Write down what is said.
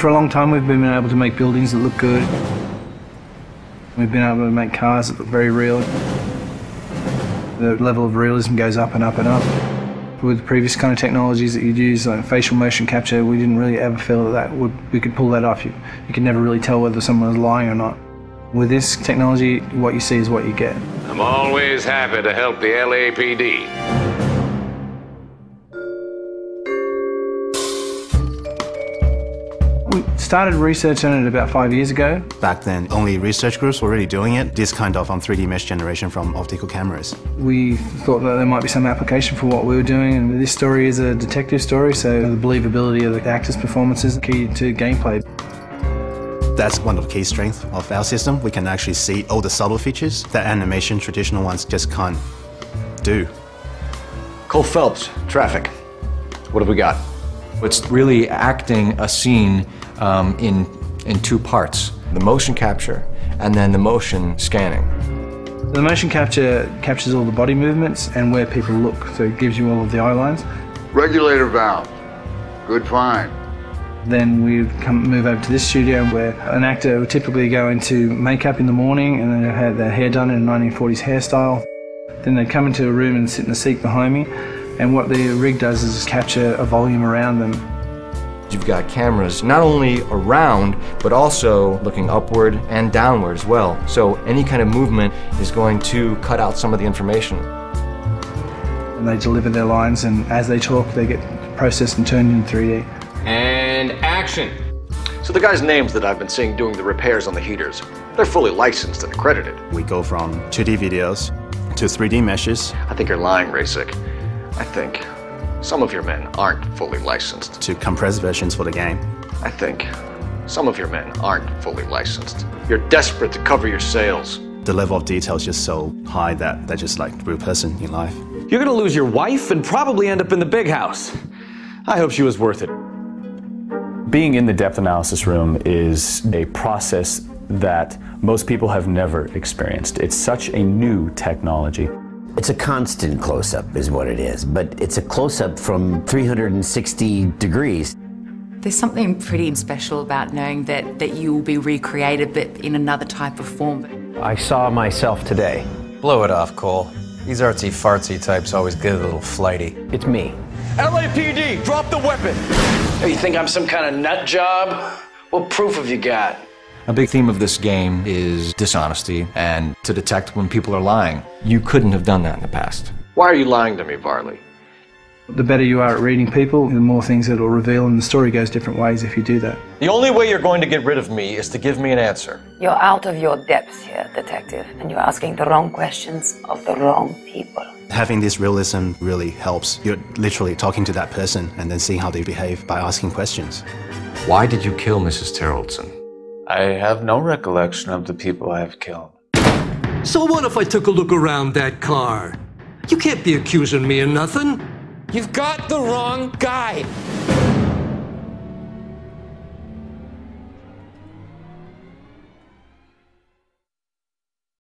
For a long time we've been able to make buildings that look good. We've been able to make cars that look very real. The level of realism goes up and up and up. With previous kind of technologies that you'd use, like facial motion capture, we didn't really ever feel that we could pull that off. You could never really tell whether someone was lying or not. With this technology, what you see is what you get. I'm always happy to help the LAPD. We started research on it about 5 years ago. Back then, only research groups were really doing it, this kind of 3D mesh generation from optical cameras. We thought that there might be some application for what we were doing, and this story is a detective story, so the believability of the actors' performances is key to gameplay. That's one of the key strengths of our system. We can actually see all the subtle features that animation traditional ones just can't do. Cole Phelps, traffic. What have we got? It's really acting a scene in two parts. The motion capture and then the motion scanning. The motion capture captures all the body movements and where people look, so it gives you all of the eye lines. Regulator valve. Good find. Then we move over to this studio where an actor would typically go into makeup in the morning and then they'd have their hair done in a 1940s hairstyle. Then they'd come into a room and sit in the seat behind me, and what the rig does is capture a volume around them. You've got cameras not only around, but also looking upward and downward as well. So any kind of movement is going to cut out some of the information. And they deliver their lines, and as they talk, they get processed and turned into 3D. And action. So the guys' names that I've been seeing doing the repairs on the heaters, they're fully licensed and accredited. We go from 2D videos to 3D meshes. I think you're lying, Rasik. I think some of your men aren't fully licensed. To compressed versions for the game. I think some of your men aren't fully licensed. You're desperate to cover your sales. The level of detail is just so high that they're just like a real person in life. You're gonna lose your wife and probably end up in the big house. I hope she was worth it. Being in the depth analysis room is a process that most people have never experienced. It's such a new technology. It's a constant close-up is what it is, but it's a close-up from 360 degrees. There's something pretty special about knowing that you will be recreated, but in another type of form. I saw myself today. Blow it off, Cole. These artsy-fartsy types always get a little flighty. It's me. LAPD, drop the weapon! Hey, you think I'm some kind of nut job? What proof have you got? A big theme of this game is dishonesty and to detect when people are lying. You couldn't have done that in the past. Why are you lying to me, Varley? The better you are at reading people, the more things it'll reveal, and the story goes different ways if you do that. The only way you're going to get rid of me is to give me an answer. You're out of your depths here, detective, and you're asking the wrong questions of the wrong people. Having this realism really helps. You're literally talking to that person and then seeing how they behave by asking questions. Why did you kill Mrs. Terrellson? I have no recollection of the people I have killed. So what if I took a look around that car? You can't be accusing me of nothing. You've got the wrong guy.